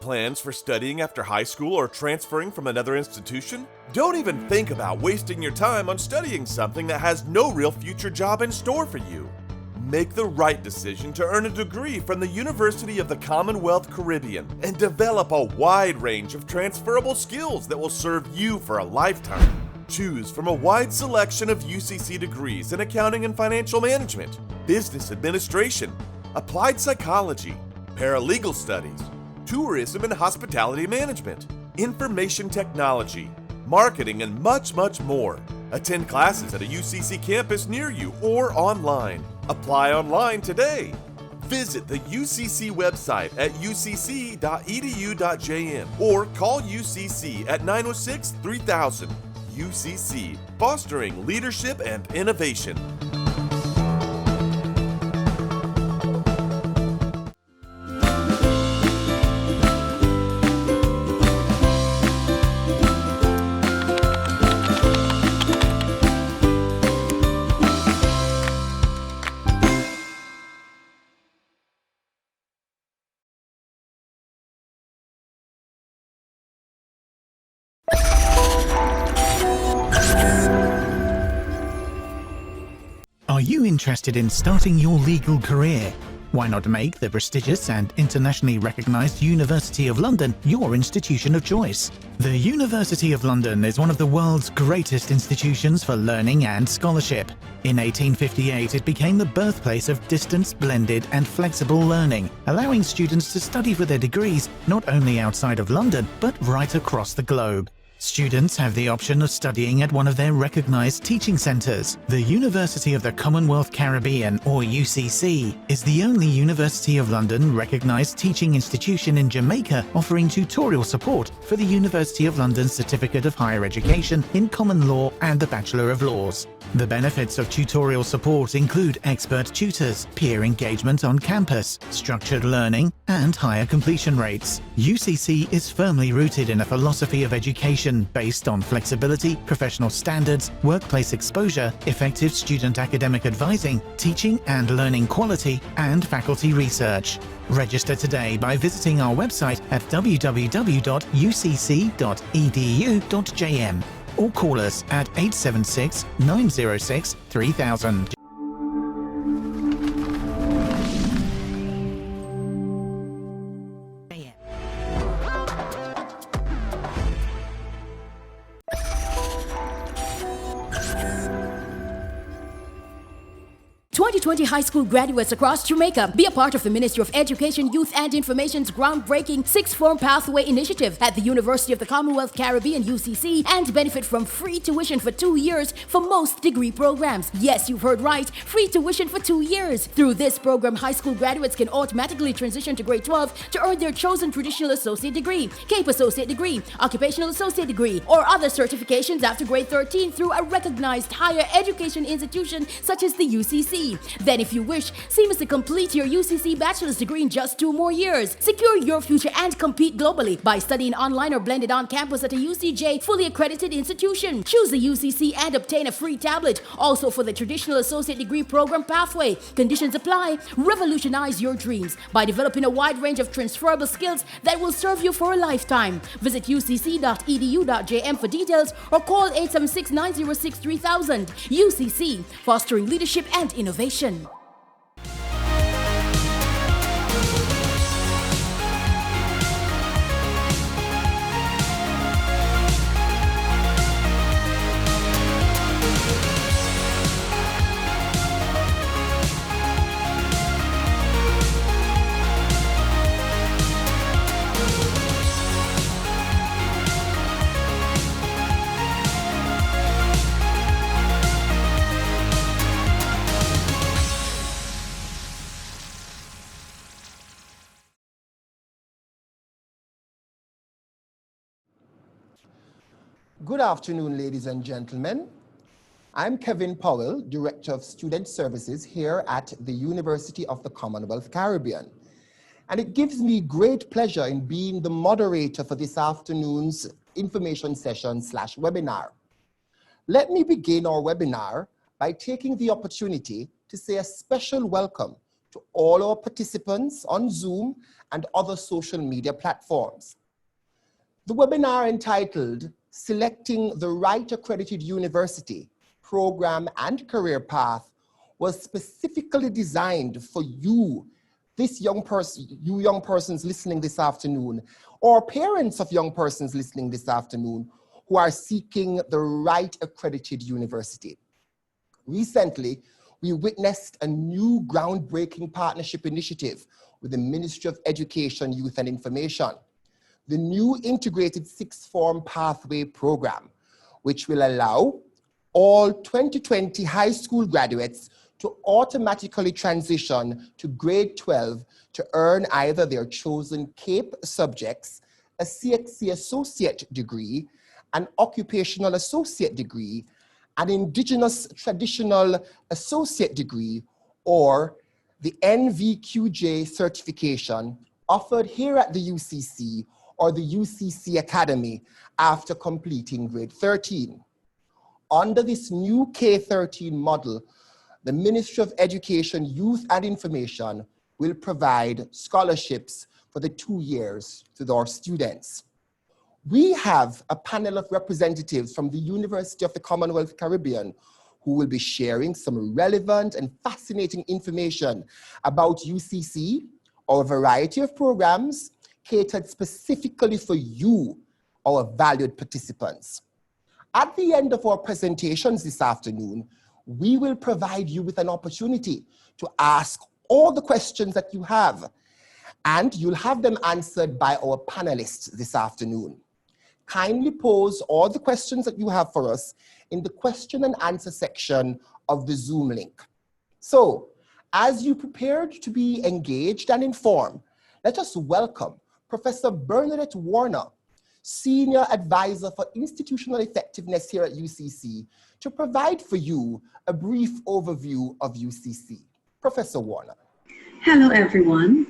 plans for studying after high school or transferring from another institution? Don't even think about wasting your time on studying something that has no real future job in store for you. Make the right decision to earn a degree from the University of the Commonwealth Caribbean and develop a wide range of transferable skills that will serve you for a lifetime. Choose from a wide selection of UCC degrees in accounting and financial management, business administration, applied psychology, paralegal studies, tourism and hospitality management, information technology, marketing, and much, much more. Attend classes at a UCC campus near you or online. Apply online today. Visit the UCC website at ucc.edu.jm or call UCC at 906-3000. UCC, fostering leadership and innovation. Are you interested in starting your legal career? Why not make the prestigious and internationally recognized University of London your institution of choice? The University of London is one of the world's greatest institutions for learning and scholarship. In 1858, it became the birthplace of distance, blended and flexible learning, allowing students to study for their degrees not only outside of London, but right across the globe. Students have the option of studying at one of their recognized teaching centers. The University of the Commonwealth Caribbean, or UCC, is the only University of London recognized teaching institution in Jamaica offering tutorial support for the University of London's Certificate of Higher Education in Common Law and the Bachelor of Laws. The benefits of tutorial support include expert tutors, peer engagement on campus, structured learning, and higher completion rates. UCC is firmly rooted in a philosophy of education based on flexibility, professional standards, workplace exposure, effective student academic advising, teaching and learning quality, and faculty research. Register today by visiting our website at www.ucc.edu.jm or call us at 876-906-3000. High school graduates across Jamaica. Be a part of the Ministry of Education, Youth and Information's groundbreaking sixth-form pathway initiative at the University of the Commonwealth Caribbean, UCC, and benefit from free tuition for 2 years for most degree programs. Yes, you've heard right, free tuition for 2 years. Through this program, high school graduates can automatically transition to grade 12 to earn their chosen traditional associate degree, CAPE associate degree, occupational associate degree, or other certifications after grade 13 through a recognized higher education institution such as the UCC. Then, if you wish, seamlessly complete your UCC bachelor's degree in just 2 more years. Secure your future and compete globally by studying online or blended on campus at a UCJ fully accredited institution. Choose the UCC and obtain a free tablet. Also for the traditional associate degree program pathway. Conditions apply. Revolutionize your dreams by developing a wide range of transferable skills that will serve you for a lifetime. Visit ucc.edu.jm for details or call 876-906-3000. UCC, fostering leadership and innovation. Good afternoon, ladies and gentlemen. I'm Kevin Powell, Director of Student Services here at the University of the Commonwealth Caribbean. And it gives me great pleasure in being the moderator for this afternoon's information session/webinar. Let me begin our webinar by taking the opportunity to say a special welcome to all our participants on Zoom and other social media platforms. The webinar entitled Selecting the Right Accredited University, Program and Career Path was specifically designed for you, you young persons listening this afternoon, or parents of young persons listening this afternoon who are seeking the right accredited university. Recently, we witnessed a new groundbreaking partnership initiative with the Ministry of Education, Youth and Information, the new integrated sixth form pathway program, which will allow all 2020 high school graduates to automatically transition to grade 12 to earn either their chosen CAPE subjects, a CXC associate degree, an occupational associate degree, an indigenous traditional associate degree, or the NVQJ certification offered here at the UCC or the Ucc Academy after completing grade 13. Under this new K-13 model, the Ministry of Education, Youth and Information will provide scholarships for the 2 years to our students. We have a panel of representatives from the University of the Commonwealth Caribbean who will be sharing some relevant and fascinating information about UCC, our variety of programs catered specifically for you, our valued participants. At the end of our presentations this afternoon, we will provide you with an opportunity to ask all the questions that you have, and you'll have them answered by our panelists this afternoon. Kindly pose all the questions that you have for us in the question and answer section of the Zoom link. So, as you prepared to be engaged and informed, let us welcome Professor Bernadette Warner, Senior Advisor for Institutional Effectiveness here at UCC, to provide for you a brief overview of UCC. Professor Warner. Hello, everyone.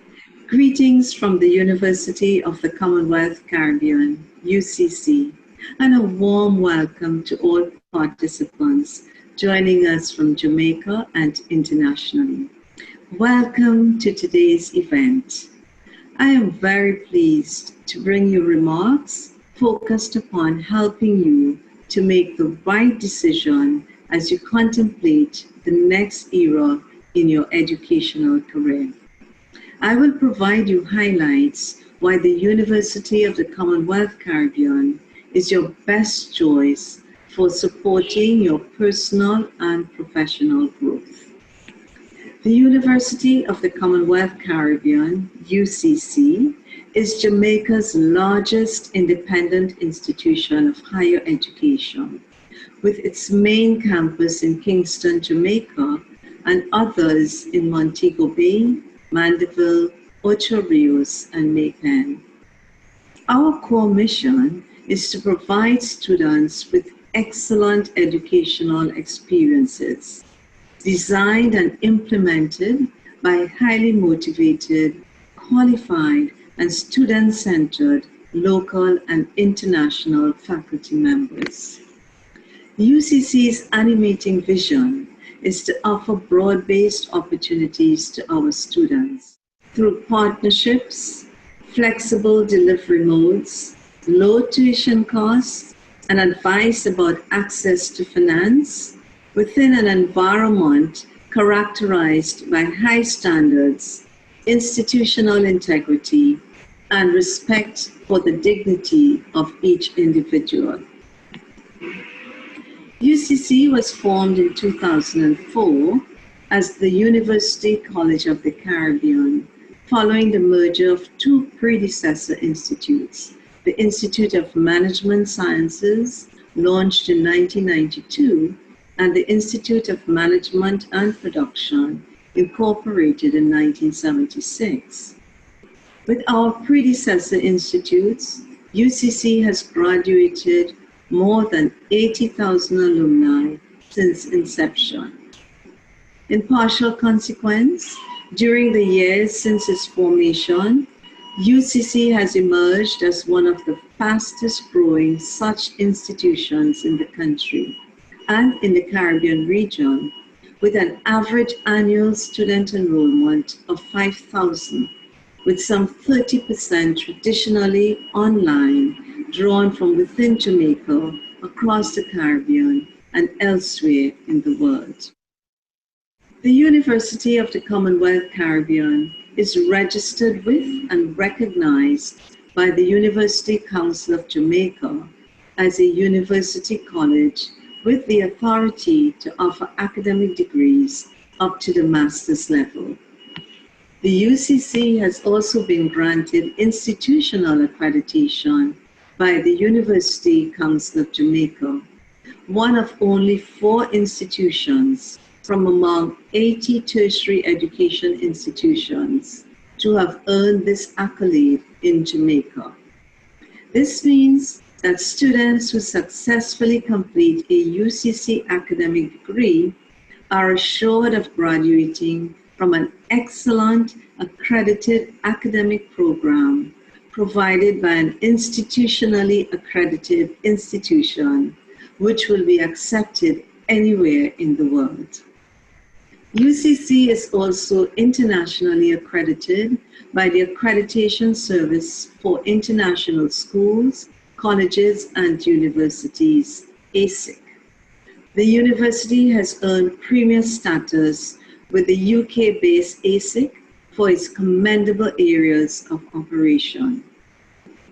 Greetings from the University of the Commonwealth Caribbean, UCC, and a warm welcome to all participants joining us from Jamaica and internationally. Welcome to today's event. I am very pleased to bring you remarks focused upon helping you to make the right decision as you contemplate the next era in your educational career. I will provide you highlights why the University of the Commonwealth Caribbean is your best choice for supporting your personal and professional growth. The University of the Commonwealth Caribbean, UCC, is Jamaica's largest independent institution of higher education, with its main campus in Kingston, Jamaica, and others in Montego Bay, Mandeville, Ocho Rios, and Maypen. Our core mission is to provide students with excellent educational experiences, designed and implemented by highly motivated, qualified, and student-centered local and international faculty members. UCC's animating vision is to offer broad-based opportunities to our students through partnerships, flexible delivery modes, low tuition costs, and advice about access to finance within an environment characterized by high standards, institutional integrity, and respect for the dignity of each individual. UCC was formed in 2004 as the University College of the Caribbean, following the merger of two predecessor institutes, the Institute of Management Sciences, launched in 1992, and the Institute of Management and Production, incorporated in 1976. With our predecessor institutes, UCC has graduated more than 80,000 alumni since inception. In partial consequence, during the years since its formation, UCC has emerged as one of the fastest growing such institutions in the country and in the Caribbean region, with an average annual student enrollment of 5,000, with some 30% traditionally online, drawn from within Jamaica, across the Caribbean, and elsewhere in the world. The University of the Commonwealth Caribbean is registered with and recognized by the University Council of Jamaica as a university college with the authority to offer academic degrees up to the master's level. The UCC has also been granted institutional accreditation by the University Council of Jamaica, one of only 4 institutions from among 80 tertiary education institutions to have earned this accolade in Jamaica. This means that students who successfully complete a UCC academic degree are assured of graduating from an excellent accredited academic program provided by an institutionally accredited institution, which will be accepted anywhere in the world. UCC is also internationally accredited by the Accreditation Service for International Schools, Colleges and Universities, ASIC. The university has earned premier status with the UK-based ASIC for its commendable areas of operation.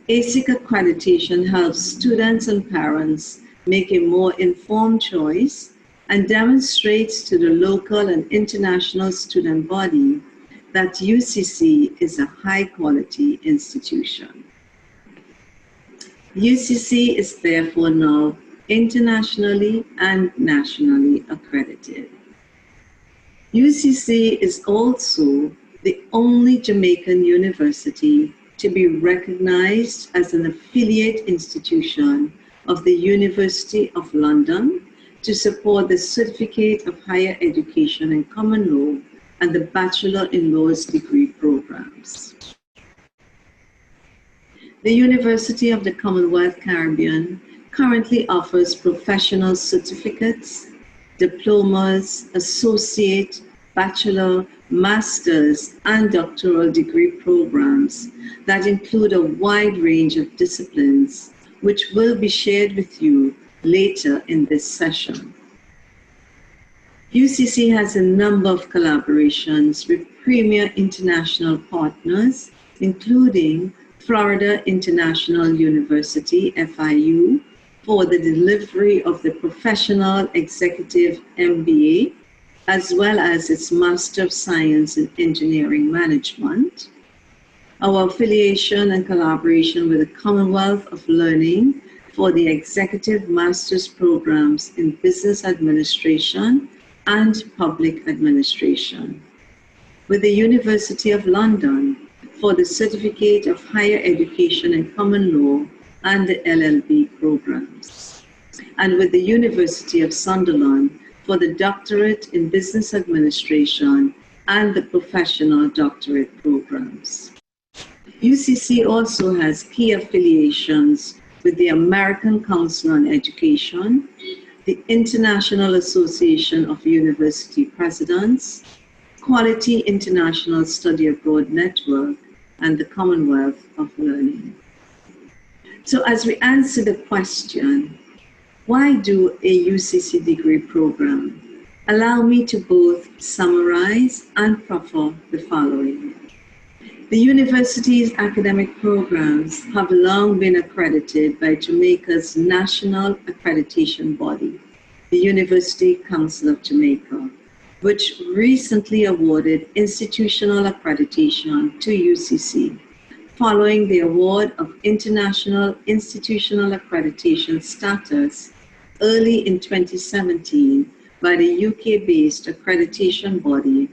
ASIC accreditation helps students and parents make a more informed choice and demonstrates to the local and international student body that UCC is a high-quality institution. UCC is therefore now internationally and nationally accredited. UCC is also the only Jamaican university to be recognized as an affiliate institution of the University of London to support the Certificate of Higher Education in Common Law and the Bachelor in Laws degree programs. The University of the Commonwealth Caribbean currently offers professional certificates, diplomas, associate, bachelor, master's, and doctoral degree programs that include a wide range of disciplines, which will be shared with you later in this session. UCC has a number of collaborations with premier international partners, including Florida International University, FIU, for the delivery of the Professional Executive MBA, as well as its Master of Science in Engineering Management. Our affiliation and collaboration with the Commonwealth of Learning for the Executive Master's Programs in Business Administration and Public Administration. With the University of London for the Certificate of Higher Education in Common Law and the LLB programs. And with the University of Sunderland for the Doctorate in Business Administration and the Professional Doctorate programs. UCC also has key affiliations with the American Council on Education, the International Association of University Presidents, Quality International Study Abroad Network, and the Commonwealth of Learning. So as we answer the question, why do a UCC degree program? Allow me to both summarize and proffer the following. The university's academic programs have long been accredited by Jamaica's national accreditation body, the University Council of Jamaica, which recently awarded institutional accreditation to UCC, following the award of international institutional accreditation status early in 2017 by the UK-based accreditation body,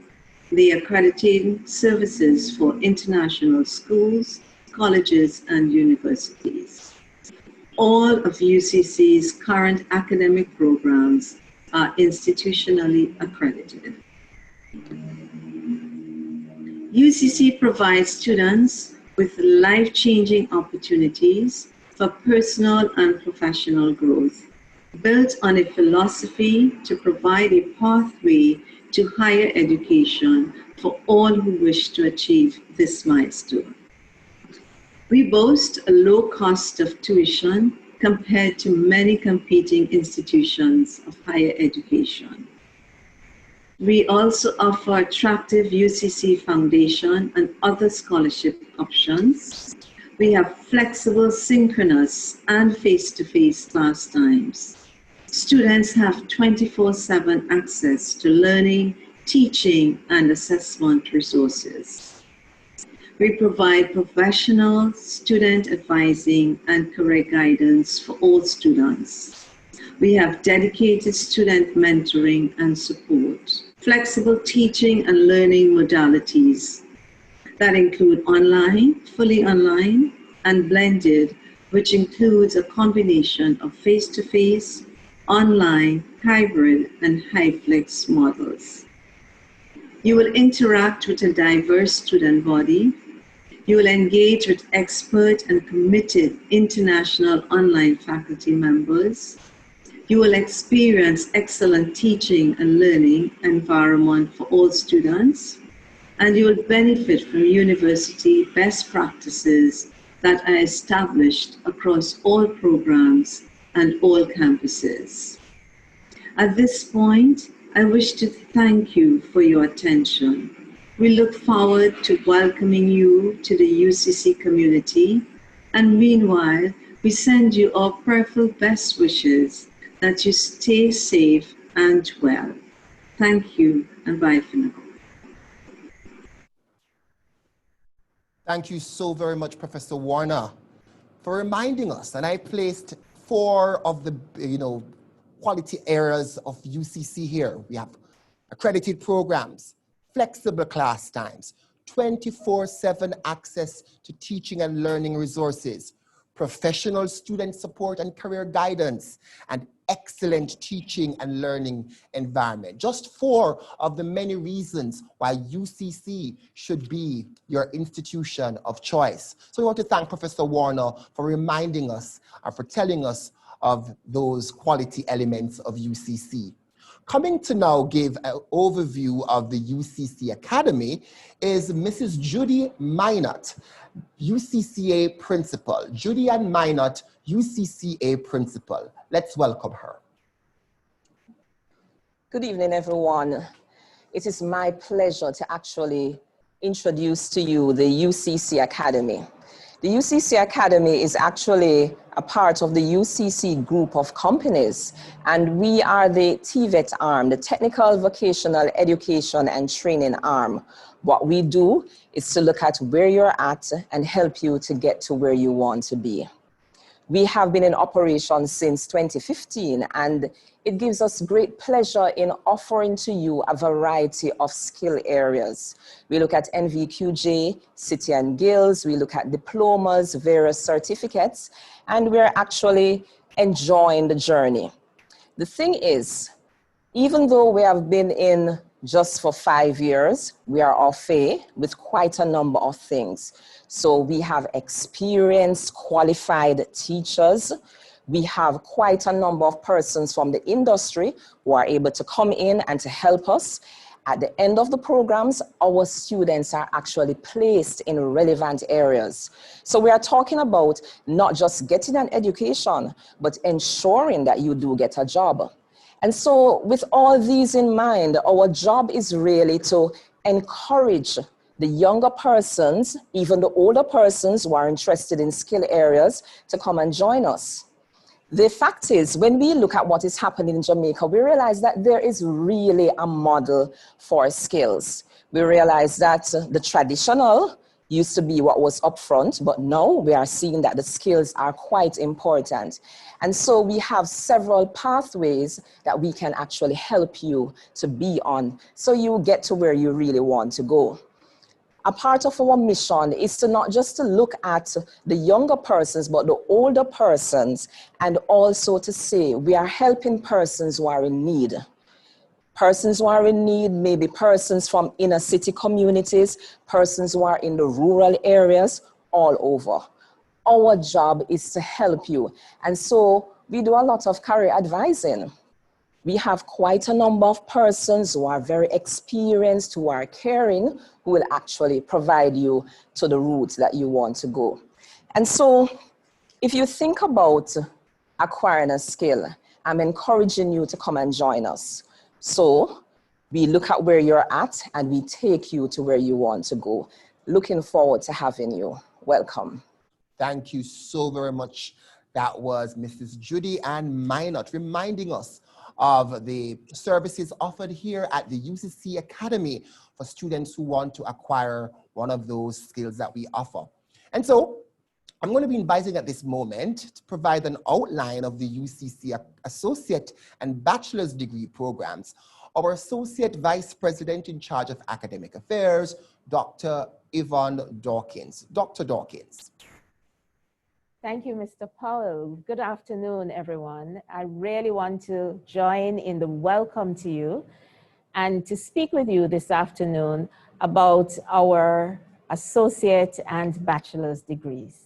the Accredited Services for International Schools, Colleges, and Universities. All of UCC's current academic programs are institutionally accredited. UCC provides students with life-changing opportunities for personal and professional growth, built on a philosophy to provide a pathway to higher education for all who wish to achieve this milestone. We boast a low cost of tuition compared to many competing institutions of higher education. We also offer attractive UCC foundation and other scholarship options. We have flexible, synchronous, and face-to-face class times. Students have 24/7 access to learning, teaching, and assessment resources. We provide professional, student advising, and career guidance for all students. We have dedicated student mentoring and support. Flexible teaching and learning modalities that include online, fully online, and blended, which includes a combination of face-to-face, online, hybrid, and high-flex models. You will interact with a diverse student body. You will engage with expert and committed international online faculty members. You will experience excellent teaching and learning environment for all students, and you will benefit from university best practices that are established across all programs and all campuses. At this point, I wish to thank you for your attention. We look forward to welcoming you to the UCC community, and meanwhile, we send you our prayerful best wishes that you stay safe and well. Thank you, and bye for now. Thank you so very much, Professor Warner, for reminding us. And I placed 4 of the quality areas of UCC here. We have accredited programs, flexible class times, 24/7 access to teaching and learning resources, professional student support and career guidance, and excellent teaching and learning environment. Just 4 of the many reasons why UCC should be your institution of choice. So we want to thank Professor Warner for reminding us and for telling us of those quality elements of UCC. Coming to now give an overview of the UCC Academy is Mrs. Judy Minot, UCCA Principal. Judy Ann Minot, UCCA Principal. Let's welcome her. Good evening, everyone. It is my pleasure to actually introduce to you the UCC Academy. The UCC Academy is actually a part of the UCC group of companies, and we are the TVET arm, the Technical Vocational Education and Training arm. What we do is to look at where you're at and help you to get to where you want to be. We have been in operation since 2015, and it gives us great pleasure in offering to you a variety of skill areas. We look at NVQJ, City and Guilds, we look at diplomas, various certificates, and we're actually enjoying the journey. The thing is, even though we have been in just for 5 years, we are au fait with quite a number of things. So we have experienced, qualified teachers. We have quite a number of persons from the industry who are able to come in and to help us. At the end of the programs, our students are actually placed in relevant areas. So we are talking about not just getting an education, but ensuring that you do get a job. And so with all these in mind, our job is really to encourage the younger persons, even the older persons who are interested in skill areas, to come and join us. The fact is, when we look at what is happening in Jamaica, we realize that there is really a model for skills. We realize that the traditional used to be what was up front, but now we are seeing that the skills are quite important. And so we have several pathways that we can actually help you to be on, so you get to where you really want to go. A part of our mission is to not just to look at the younger persons, but the older persons, and also to say we are helping persons who are in need. Persons who are in need may be persons from inner city communities, persons who are in the rural areas, all over. Our job is to help you. And so we do a lot of career advising. We have quite a number of persons who are very experienced, who are caring, who will actually provide you to the route that you want to go. And so if you think about acquiring a skill, I'm encouraging you to come and join us. So we look at where you're at and we take you to where you want to go. Looking forward to having you. Welcome. Thank you so very much. That was Mrs. Judy Ann Minot reminding us of the services offered here at the Ucc Academy for students who want to acquire one of those skills that we offer. And so I'm going to be inviting at this moment to provide an outline of the UCC Associate and Bachelor's Degree programs. Our Associate Vice President in charge of Academic Affairs, Dr. Yvonne Dawkins. Dr. Dawkins. Thank you, Mr. Powell. Good afternoon, everyone. I really want to join in the welcome to you and to speak with you this afternoon about our associate and bachelor's degrees.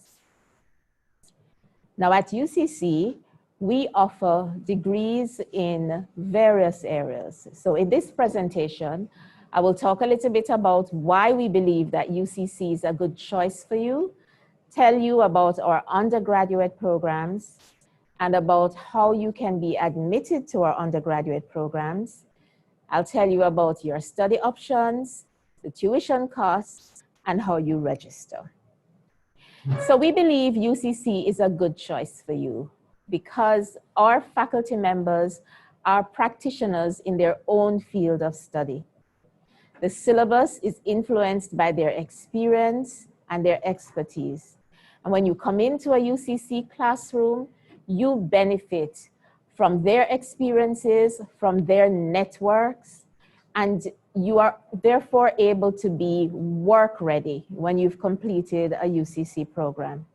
Now at UCC, we offer degrees in various areas. So in this presentation, I will talk a little bit about why we believe that UCC is a good choice for you, tell you about our undergraduate programs and about how you can be admitted to our undergraduate programs. I'll tell you about your study options, the tuition costs, and how you register. So we believe UCC is a good choice for you because our faculty members are practitioners in their own field of study. The syllabus is influenced by their experience and their expertise. And when you come into a UCC classroom, you benefit from their experiences, from their networks, and you are therefore able to be work ready when you've completed a UCC program.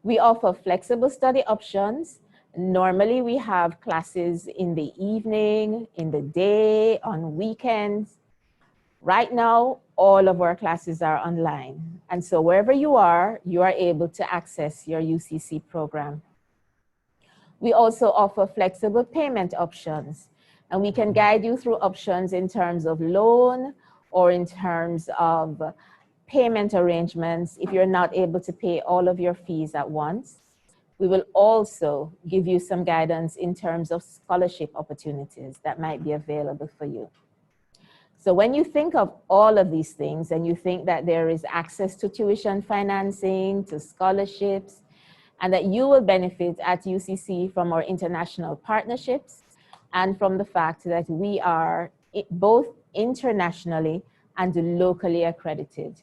We offer flexible study options. Normally we have classes in the evening, in the day, on weekends. Right now, all of our classes are online. And so wherever you are able to access your UCC program. We also offer flexible payment options, and we can guide you through options in terms of loan or in terms of payment arrangements if you're not able to pay all of your fees at once. We will also give you some guidance in terms of scholarship opportunities that might be available for you. So when you think of all of these things and you think that there is access to tuition financing, to scholarships, and that you will benefit at UCC from our international partnerships and from the fact that we are both internationally and locally accredited,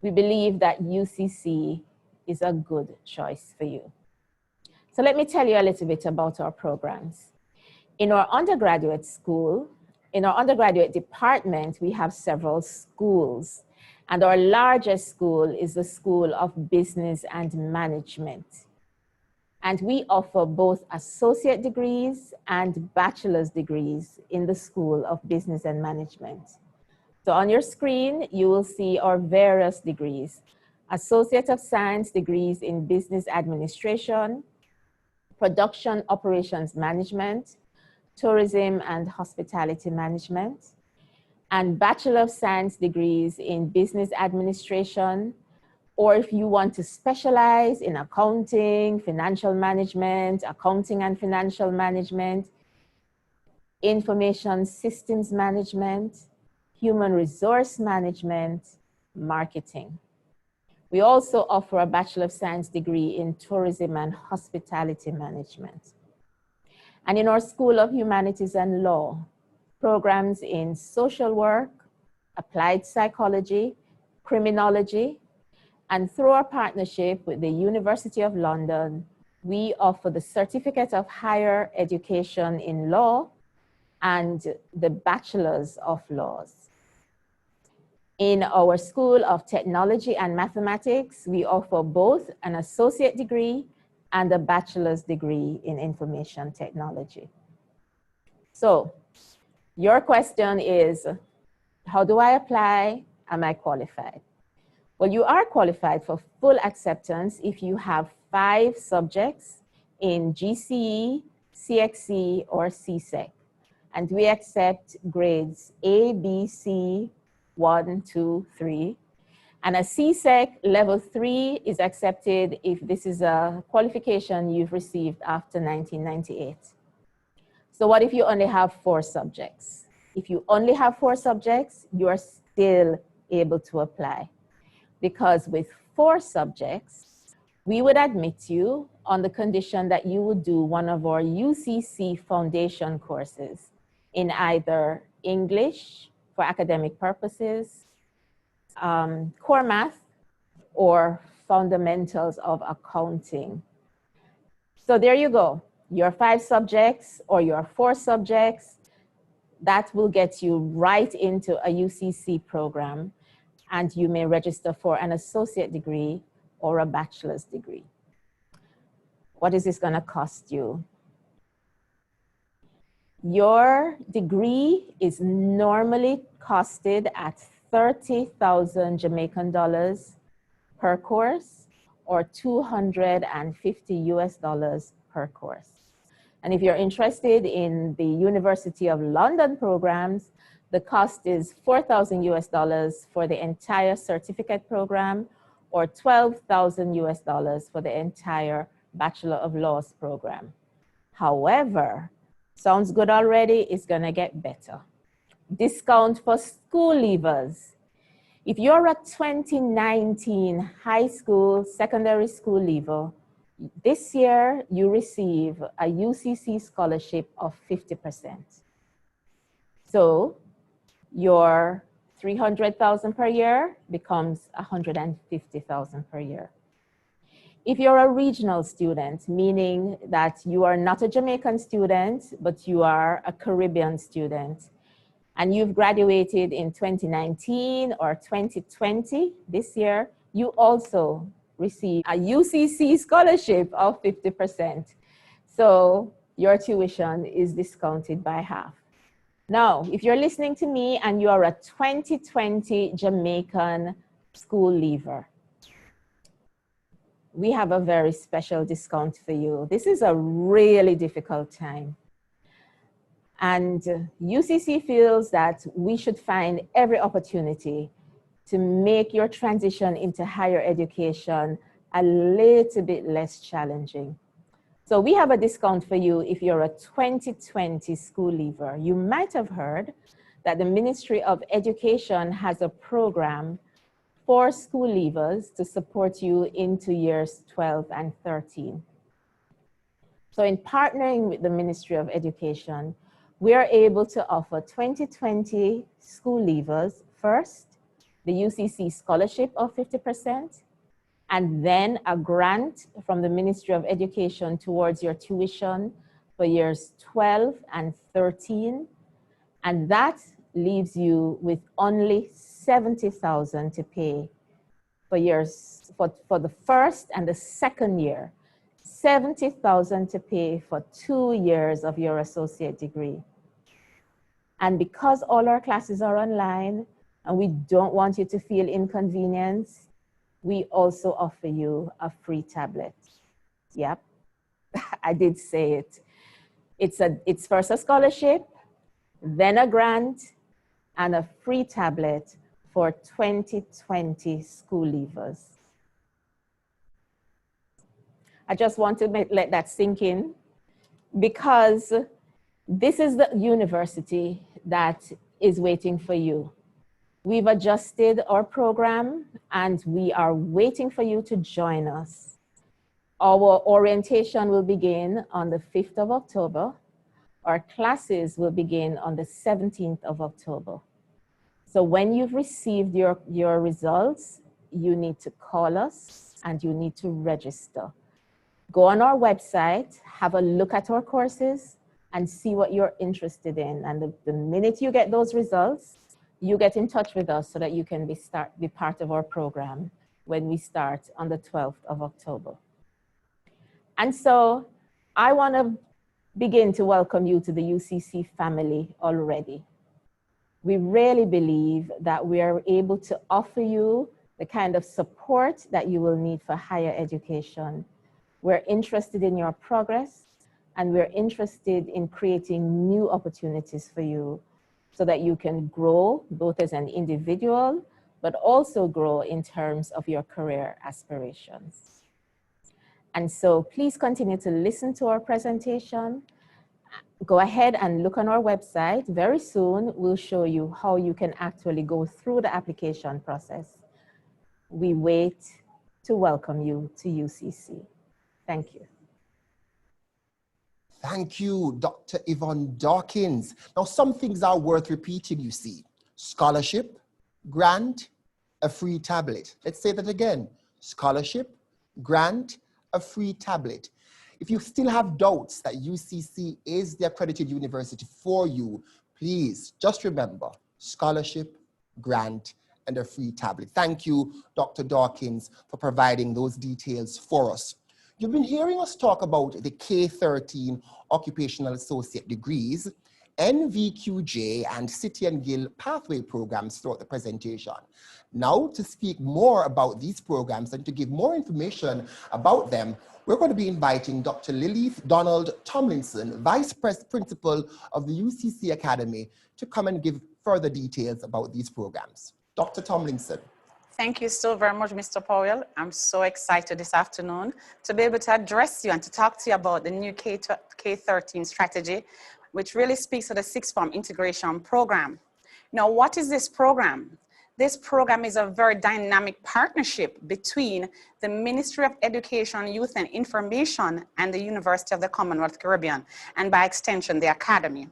we believe that UCC is a good choice for you. So let me tell you a little bit about our programs. In our undergraduate school, in our undergraduate department, we have several schools, and our largest school is the School of Business and Management. And we offer both associate degrees and bachelor's degrees in the School of Business and Management. So on your screen, you will see our various degrees: Associate of Science degrees in Business Administration, Production Operations Management, Tourism and Hospitality Management, and Bachelor of Science degrees in Business Administration, or if you want to specialize in accounting, financial management, accounting and financial management, information systems management, human resource management, marketing. We also offer a Bachelor of Science degree in Tourism and Hospitality Management. And in our School of Humanities and Law, programs in social work, applied psychology, criminology, and through our partnership with the University of London, we offer the Certificate of Higher Education in Law and the Bachelor's of Laws. In our School of Technology and Mathematics, we offer both an associate degree and a bachelor's degree in information technology. So your question is, how do I apply? Am I qualified? Well, you are qualified for full acceptance if you have 5 subjects in GCE, CXC, or CSEC. And we accept grades A, B, C, 1, 2, 3. And a CSEC level 3 is accepted if this is a qualification you've received after 1998. So what if you only have 4 subjects? If you only have 4 subjects, you are still able to apply. Because with 4 subjects, we would admit you on the condition that you would do one of our UCC foundation courses in either English for academic purposes, core math, or fundamentals of accounting. So there you go. Your 5 subjects or your 4 subjects, that will get you right into a UCC program, and you may register for an associate degree or a bachelor's degree. What is this going to cost you? Your degree is normally costed at 30,000 Jamaican dollars per course, or 250 US dollars per course. And if you're interested in the University of London programs, the cost is 4,000 US dollars for the entire certificate program, or 12,000 US dollars for the entire Bachelor of Laws program. However, sounds good already, it's gonna get better. Discount for school leavers. If you're a 2019 high school, secondary school leaver, this year you receive a UCC scholarship of 50%. So your 300,000 per year becomes 150,000 per year. If you're a regional student, meaning that you are not a Jamaican student, but you are a Caribbean student, and you've graduated in 2019 or 2020 this year, you also receive a UCC scholarship of 50%. So your tuition is discounted by half. Now, if you're listening to me and you are a 2020 Jamaican school leaver, we have a very special discount for you. This is a really difficult time. And UCC feels that we should find every opportunity to make your transition into higher education a little bit less challenging. So we have a discount for you if you're a 2020 school leaver. You might have heard that the Ministry of Education has a program for school leavers to support you into years 12 and 13. So in partnering with the Ministry of Education, we are able to offer 2020 school leavers first the UCC scholarship of 50%, and then a grant from the Ministry of Education towards your tuition for years 12 and 13. And that leaves you with only 70,000 to pay for years, for the first and the second year, 70,000 to pay for 2 years of your associate degree. And because all our classes are online and we don't want you to feel inconvenienced, we also offer you a free tablet. Yep, I did say it. It's first a scholarship, then a grant, and a free tablet for 2020 school leavers. I just want to let that sink in, because this is the university that is waiting for you. We've adjusted our program and we are waiting for you to join us. Our orientation will begin on the 5th of October. Our classes will begin on the 17th of October. So when you've received your results, you need to call us and you need to register. Go on our website, have a look at our courses and see what you're interested in. And the minute you get those results, you get in touch with us so that you can be part of our program when we start on the 12th of October. And so I want to begin to welcome you to the UCC family already. We really believe that we are able to offer you the kind of support that you will need for higher education. We're interested in your progress, and we're interested in creating new opportunities for you so that you can grow both as an individual, but also grow in terms of your career aspirations. And so please continue to listen to our presentation. Go ahead and look on our website. Very soon, we'll show you how you can actually go through the application process. We wait to welcome you to UCC. Thank you. Thank you, Dr. Yvonne Dawkins. Now, some things are worth repeating, you see. Scholarship, grant, a free tablet. Let's say that again. Scholarship, grant, a free tablet. If you still have doubts that UCC is the accredited university for you, please just remember scholarship, grant, and a free tablet. Thank you, Dr. Dawkins, for providing those details for us. You've been hearing us talk about the K-13 Occupational Associate Degrees, NVQJ, and City and Guild pathway programs throughout the presentation. Now, to speak more about these programs and to give more information about them, we're going to be inviting Dr. Lilith Donald Tomlinson, Vice Principal of the Ucc Academy, to come and give further details about these programs. Dr. Tomlinson. Thank you so very much, Mr. Powell. I'm so excited this afternoon to be able to address you and to talk to you about the new K-13 strategy, which really speaks to the sixth form integration program. Now, what is this program? This program is a very dynamic partnership between the Ministry of Education, Youth and Information and the University of the Commonwealth Caribbean, and by extension, the Academy.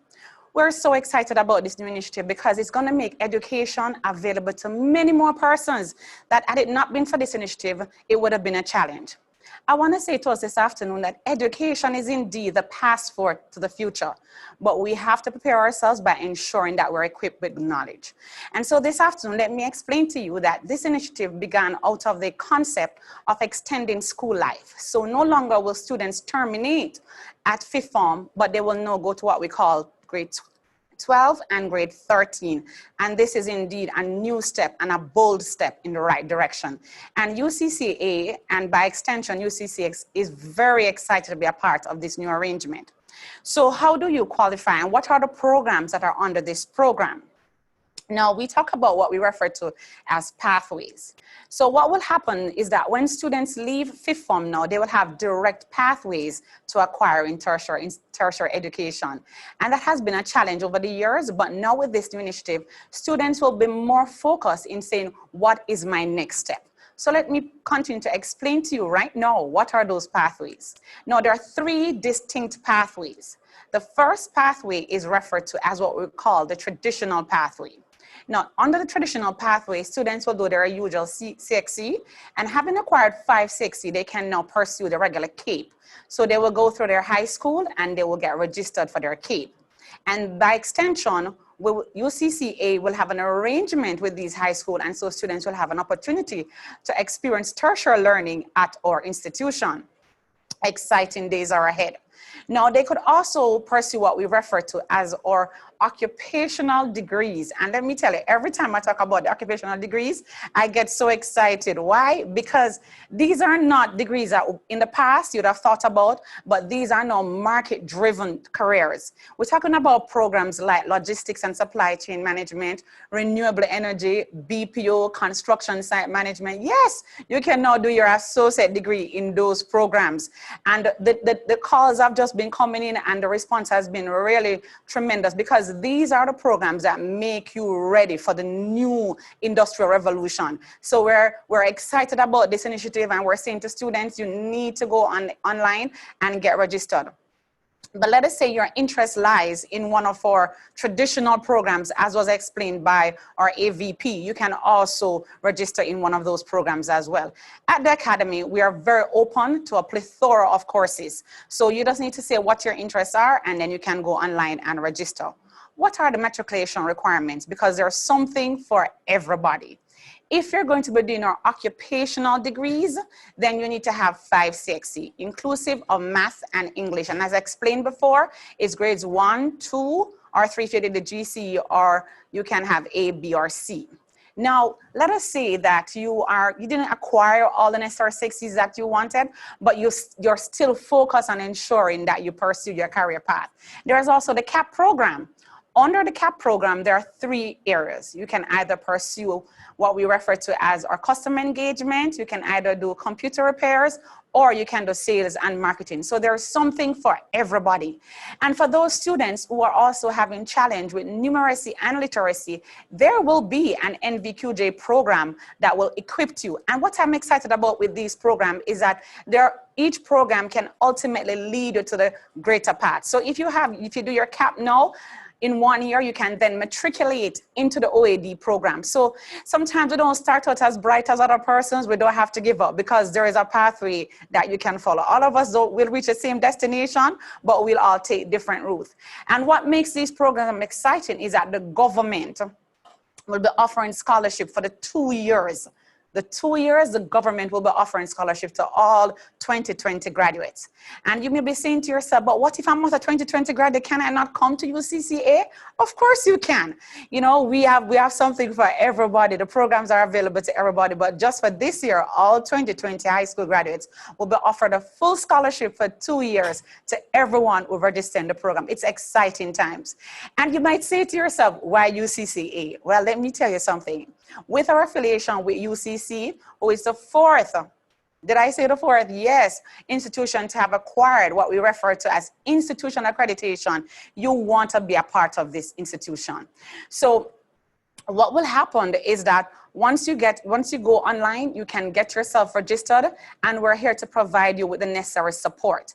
We're so excited about this new initiative because it's going to make education available to many more persons that had it not been for this initiative, it would have been a challenge. I want to say to us this afternoon that education is indeed the passport to the future, but we have to prepare ourselves by ensuring that we're equipped with knowledge. And so this afternoon, let me explain to you that this initiative began out of the concept of extending school life. So no longer will students terminate at fifth form, but they will now go to what we call grade 12 and grade 13. And this is indeed a new step and a bold step in the right direction. And UCCA, and by extension, UCC is very excited to be a part of this new arrangement. So how do you qualify and what are the programs that are under this program? Now, we talk about what we refer to as pathways. So what will happen is that when students leave fifth form now, they will have direct pathways to acquiring tertiary education. And that has been a challenge over the years, but now with this new initiative, students will be more focused in saying, what is my next step? So let me continue to explain to you right now, what are those pathways? Now, there are three distinct pathways. The first pathway is referred to as what we call the traditional pathway. Now, under the traditional pathway, students will do their usual CXC, and having acquired 5 CXC, they can now pursue the regular CAPE. So they will go through their high school and they will get registered for their CAPE. And by extension, UCCA will have an arrangement with these high school, and so students will have an opportunity to experience tertiary learning at our institution. Exciting days are ahead. Now, they could also pursue what we refer to as our occupational degrees. And let me tell you, every time I talk about the occupational degrees, I get so excited. Why? Because these are not degrees that in the past you'd have thought about, but these are now market-driven careers. We're talking about programs like logistics and supply chain management, renewable energy, BPO, construction site management. Yes, you can now do your associate degree in those programs. And the calls have just been coming in and the response has been really tremendous because these are the programs that make you ready for the new industrial revolution. So we're excited about this initiative, and we're saying to students, you need to go online and get registered. But let us say your interest lies in one of our traditional programs, as was explained by our AVP. You can also register in one of those programs as well. At the Academy, we are very open to a plethora of courses. So you just need to say what your interests are, and then you can go online and register. What are the matriculation requirements? Because there's something for everybody. If you're going to be doing our occupational degrees, then you need to have 5 CXC, inclusive of math and English. And as I explained before, it's grades 1, 2, or 3 if you did the GCE, or you can have A, B, or C. Now, let us say that you didn't acquire all the necessary successes that you wanted, but you're still focused on ensuring that you pursue your career path. There's also the CAP program. Under the CAP program, there are 3 areas. You can either pursue what we refer to as our customer engagement, you can either do computer repairs, or you can do sales and marketing. So there's something for everybody. And for those students who are also having challenge with numeracy and literacy, there will be an NVQJ program that will equip you. And what I'm excited about with this program is that each program can ultimately lead you to the greater path. So if you do your CAP now, in 1 year, you can then matriculate into the OAD program. So sometimes we don't start out as bright as other persons. We don't have to give up because there is a pathway that you can follow. All of us will reach the same destination, but we'll all take different routes. And what makes this program exciting is that the government will be offering scholarship for the 2 years. The 2 years, the government will be offering scholarship to all 2020 graduates. And you may be saying to yourself, but what if I'm not a 2020 graduate? Can I not come to UCCA? Of course you can. You know, we have something for everybody. The programs are available to everybody, but just for this year, all 2020 high school graduates will be offered a full scholarship for 2 years to everyone who registered in the program. It's exciting times. And you might say to yourself, why UCCA? Well, let me tell you something. With our affiliation with UCC, who is the 4th, did I say the 4th? Yes, institution to have acquired what we refer to as institution accreditation, you want to be a part of this institution. So what will happen is that once you go online, you can get yourself registered, and we're here to provide you with the necessary support.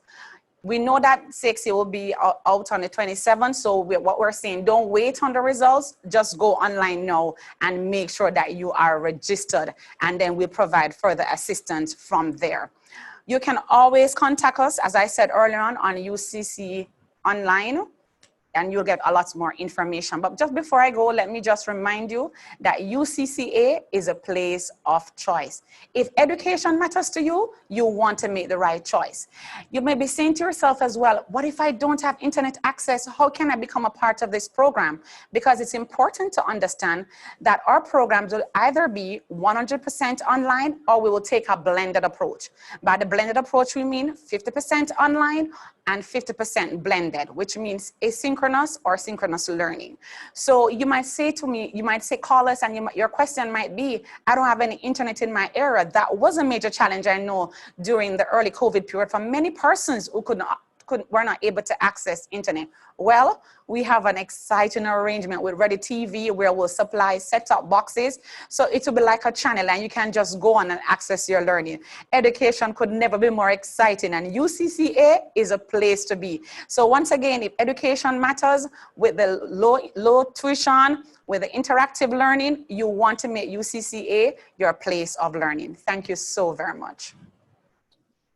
We know that CXA will be out on the 27th, so what we're saying, don't wait on the results, just go online now and make sure that you are registered, and then we'll provide further assistance from there. You can always contact us, as I said earlier on UCC Online, and you'll get a lot more information. But just before I go, let me just remind you that UCCA is a place of choice. If education matters to you, you want to make the right choice. You may be saying to yourself as well, what if I don't have internet access? How can I become a part of this program? Because it's important to understand that our programs will either be 100% online, or we will take a blended approach. By the blended approach, we mean 50% online and 50% blended, which means asynchronous or synchronous learning. So you might say to me, call us, and your question might be, I don't have any internet in my area. That was a major challenge, I know, during the early COVID period for many persons who were not able to access internet. Well, we have an exciting arrangement with Ready TV where we'll supply set-top boxes. So it will be like a channel, and you can just go on and access your learning. Education could never be more exciting, and UCCA is a place to be. So once again, if education matters, with the low tuition, with the interactive learning, you want to make UCCA your place of learning. Thank you so very much.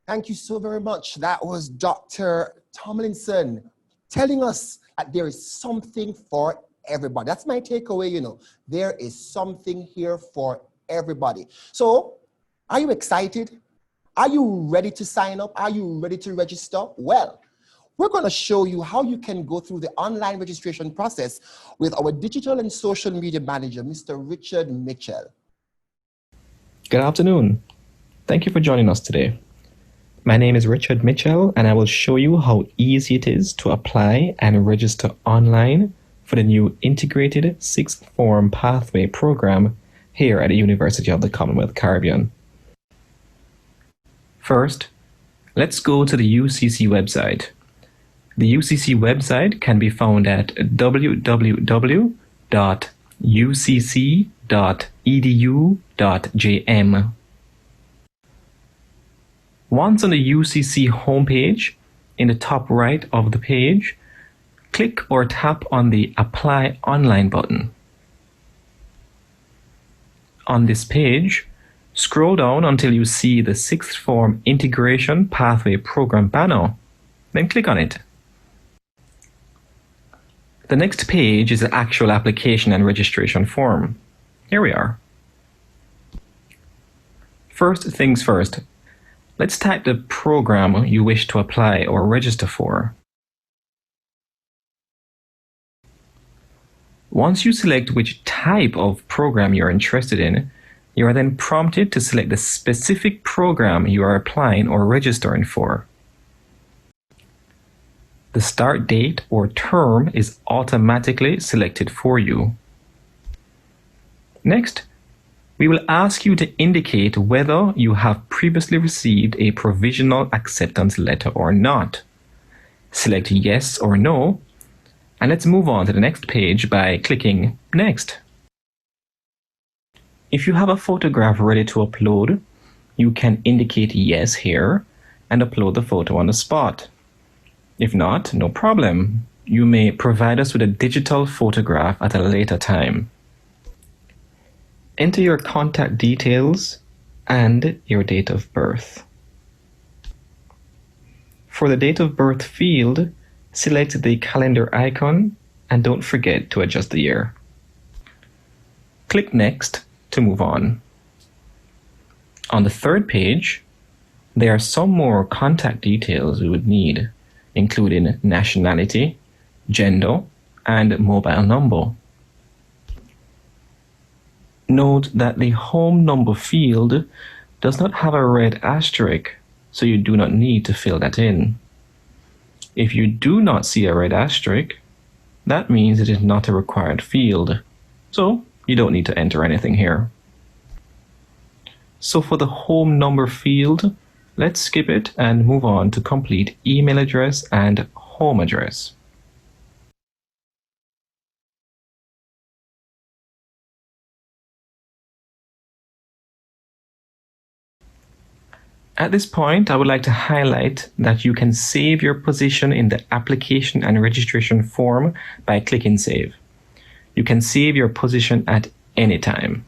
Thank you so very much. That was Dr. Tomlinson telling us that there is something for everybody. That's my takeaway, you know. There is something here for everybody. So, are you excited? Are you ready to sign up? Are you ready to register? Well, we're going to show you how you can go through the online registration process with our digital and social media manager, Mr. Richard Mitchell. Good afternoon. Thank you for joining us today. My name is Richard Mitchell, and I will show you how easy it is to apply and register online for the new Integrated Sixth Form Pathway program here at the University of the Commonwealth Caribbean. First, let's go to the UCC website. The UCC website can be found at www.ucc.edu.jm. Once on the UCC homepage, in the top right of the page, click or tap on the Apply Online button. On this page, scroll down until you see the Sixth Form Integration Pathway Program banner, then click on it. The next page is the actual application and registration form. Here we are. First things first. Let's type the program you wish to apply or register for. Once you select which type of program you're interested in, you are then prompted to select the specific program you are applying or registering for. The start date or term is automatically selected for you. Next, we will ask you to indicate whether you have previously received a provisional acceptance letter or not. Select yes or no, and let's move on to the next page by clicking Next. If you have a photograph ready to upload, you can indicate yes here and upload the photo on the spot. If not, no problem. You may provide us with a digital photograph at a later time. Enter your contact details and your date of birth. For the date of birth field, select the calendar icon and don't forget to adjust the year. Click Next to move on. On the third page, there are some more contact details we would need, including nationality, gender, and mobile number. Note that the home number field does not have a red asterisk, so you do not need to fill that in. If you do not see a red asterisk, that means it is not a required field, so you don't need to enter anything here. So for the home number field, let's skip it and move on to complete email address and home address. At this point, I would like to highlight that you can save your position in the application and registration form by clicking Save. You can save your position at any time.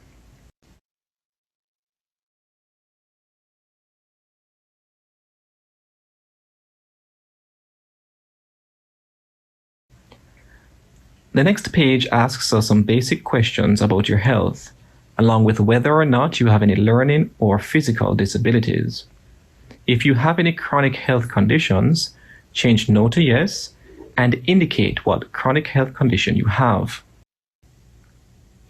The next page asks us some basic questions about your health, along with whether or not you have any learning or physical disabilities. If you have any chronic health conditions, change No to Yes and indicate what chronic health condition you have.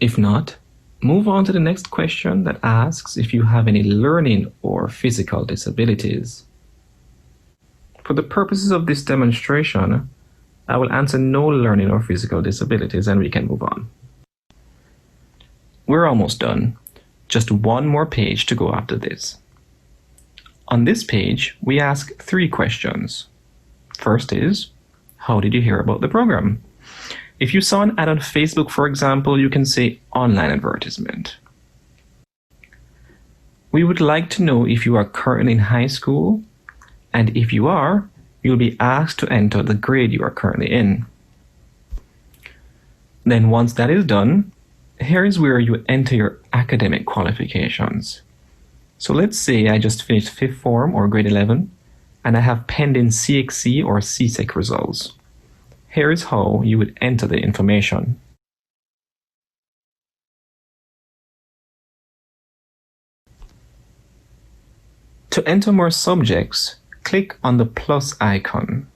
If not, move on to the next question that asks if you have any learning or physical disabilities. For the purposes of this demonstration, I will answer no learning or physical disabilities and we can move on. We're almost done. Just one more page to go after this. On this page, we ask 3 questions. First is, how did you hear about the program? If you saw an ad on Facebook, for example, you can say online advertisement. We would like to know if you are currently in high school, and if you are, you'll be asked to enter the grade you are currently in. Then once that is done, here is where you enter your academic qualifications. So let's say I just finished 5th form or grade 11, and I have pending CXC or CSEC results. Here is how you would enter the information. To enter more subjects, click on the plus icon.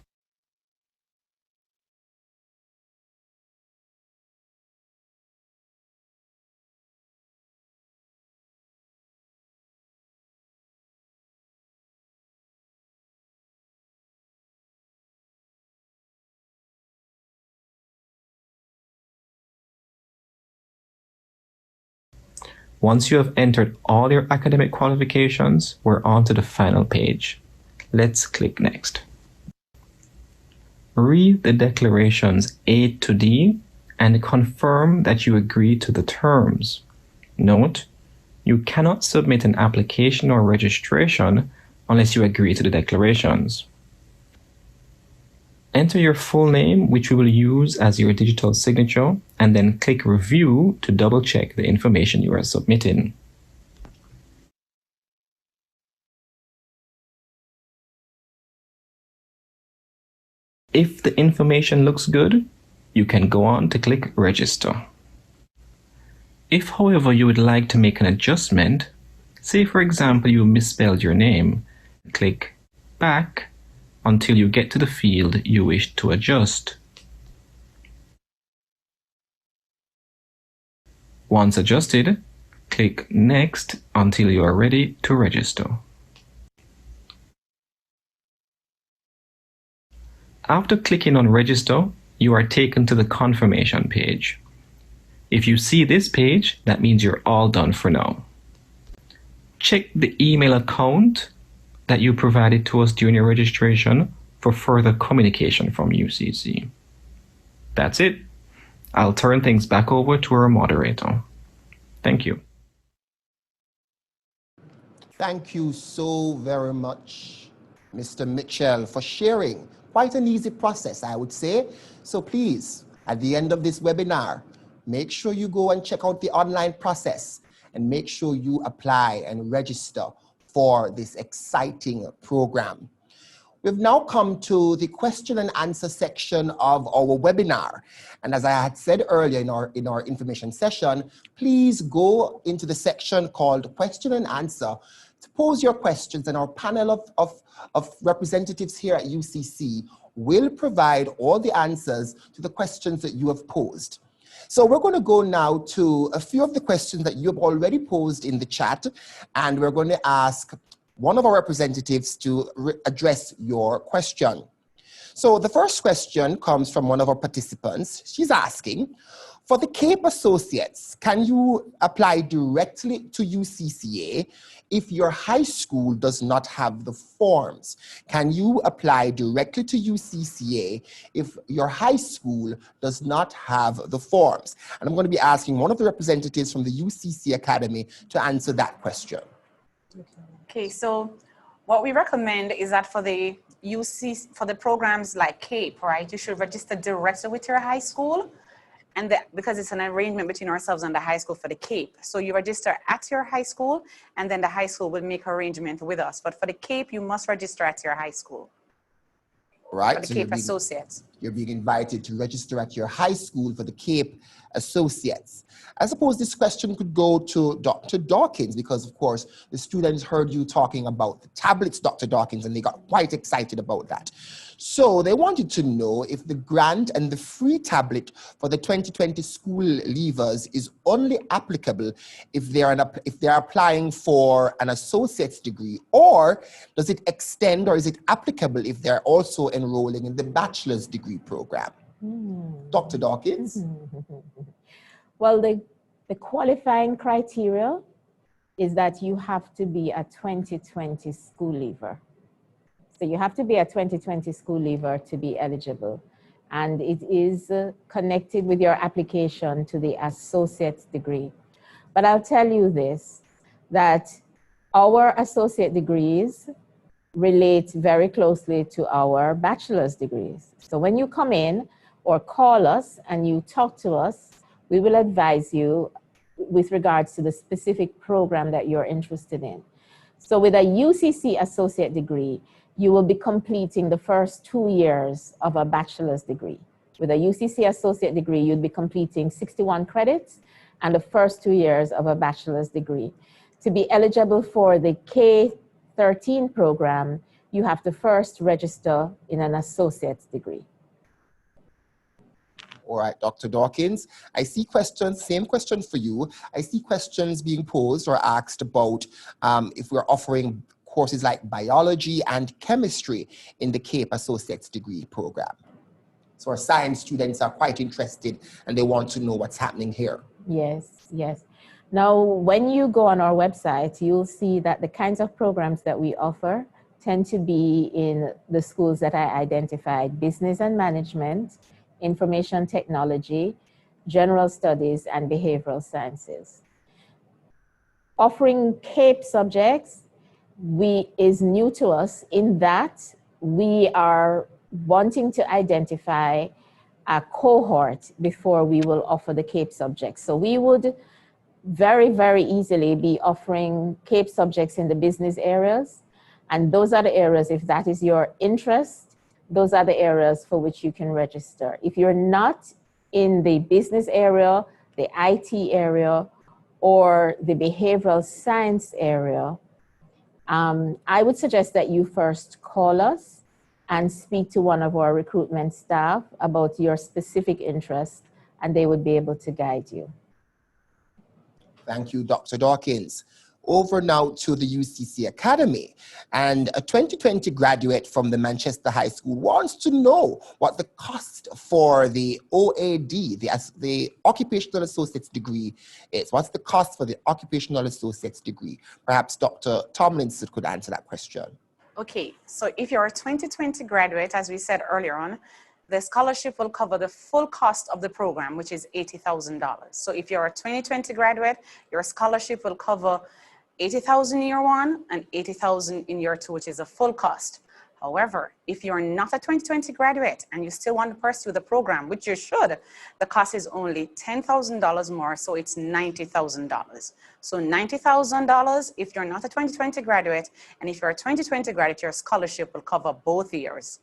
Once you have entered all your academic qualifications, we're on to the final page. Let's click Next. Read the declarations A to D and confirm that you agree to the terms. Note, you cannot submit an application or registration unless you agree to the declarations. Enter your full name, which we will use as your digital signature, and then click Review to double-check the information you are submitting. If the information looks good, you can go on to click Register. If, however, you would like to make an adjustment, say for example you misspelled your name, click Back until you get to the field you wish to adjust. Once adjusted, click Next until you are ready to register. After clicking on Register, you are taken to the confirmation page. If you see this page, that means you're all done for now. Check the email account that you provided to us during your registration for further communication from UCC. That's it. I'll turn things back over to our moderator. Thank you. Thank you so very much, Mr. Mitchell, for sharing. Quite an easy process, I would say. So please, at the end of this webinar, make sure you go and check out the online process and make sure you apply and register for this exciting program. We've now come to the question and answer section of our webinar. And as I had said earlier in our information session, please go into the section called question and answer to pose your questions, and our panel of representatives here at UCC will provide all the answers to the questions that you have posed. So we're going to go now to a few of the questions that you have already posed in the chat, and we're going to ask one of our representatives to address your question. So the first question comes from one of our participants. She's asking, for the CAPE Associates, can you apply directly to UCCA if your high school does not have the forms? Can you apply directly to UCCA if your high school does not have the forms? And I'm going to be asking one of the representatives from the Ucc Academy to answer that question. Okay, so what we recommend is that for the for the programs like CAPE, right, you should register directly with your high school, and because it's an arrangement between ourselves and the high school for the CAPE. So you register at your high school, and then the high school will make arrangement with us. But for the CAPE, you must register at your high school. Right. For the CAPE Associates. You're being invited to register at your high school for the CAPE Associates. I suppose this question could go to Dr. Dawkins, because of course the students heard you talking about the tablets, Dr. Dawkins, and they got quite excited about that. So they wanted to know if the grant and the free tablet for the 2020 school leavers is only applicable if they're applying for an associate's degree, or does it extend, or is it applicable if they're also enrolling in the bachelor's degree program? Dr. Dawkins? Well, the qualifying criteria is that you have to be a 2020 school leaver. So you have to be a 2020 school leaver to be eligible. And it is connected with your application to the associate's degree. But I'll tell you this, that our associate degrees relate very closely to our bachelor's degrees. So when you come in or call us and you talk to us, we will advise you with regards to the specific program that you're interested in. So with a UCC associate degree, you will be completing the first 2 years of a bachelor's degree. With a UCC associate degree, you'd be completing 61 credits and the first 2 years of a bachelor's degree. To be eligible for the K-13 program, you have to first register in an associate's degree. All right, Dr. Dawkins, I see questions, same question for you. I see questions being posed or asked about if we're offering courses like biology and chemistry in the CAPE Associate's Degree Program. So our science students are quite interested and they want to know what's happening here. Yes, yes. Now, when you go on our website, you'll see that the kinds of programs that we offer tend to be in the schools that I identified: business and management, information technology, general studies, and behavioral sciences. Offering CAPE subjects is new to us in that we are wanting to identify a cohort before we will offer the CAPE subjects. So we would very, very easily be offering CAPE subjects in the business areas. And those are the areas, if that is your interest, those are the areas for which you can register. If you're not in the business area, the IT area, or the behavioral science area, I would suggest that you first call us and speak to one of our recruitment staff about your specific interest, and they would be able to guide you. Thank you, Dr. Dawkins. Over now to the UCC Academy. And a 2020 graduate from the Manchester High School wants to know what the cost for the OAD, the Occupational Associate's degree is. What's the cost for the Occupational Associate's degree? Perhaps Dr. Tomlinson could answer that question. Okay, so if you're a 2020 graduate, as we said earlier on, the scholarship will cover the full cost of the program, which is $80,000. So if you're a 2020 graduate, your scholarship will cover $80,000 in year one and $80,000 in year two, which is a full cost. However, if you're not a 2020 graduate and you still want to pursue the program, which you should, the cost is only $10,000 more, so it's $90,000. So $90,000 if you're not a 2020 graduate, and if you're a 2020 graduate, your scholarship will cover both years.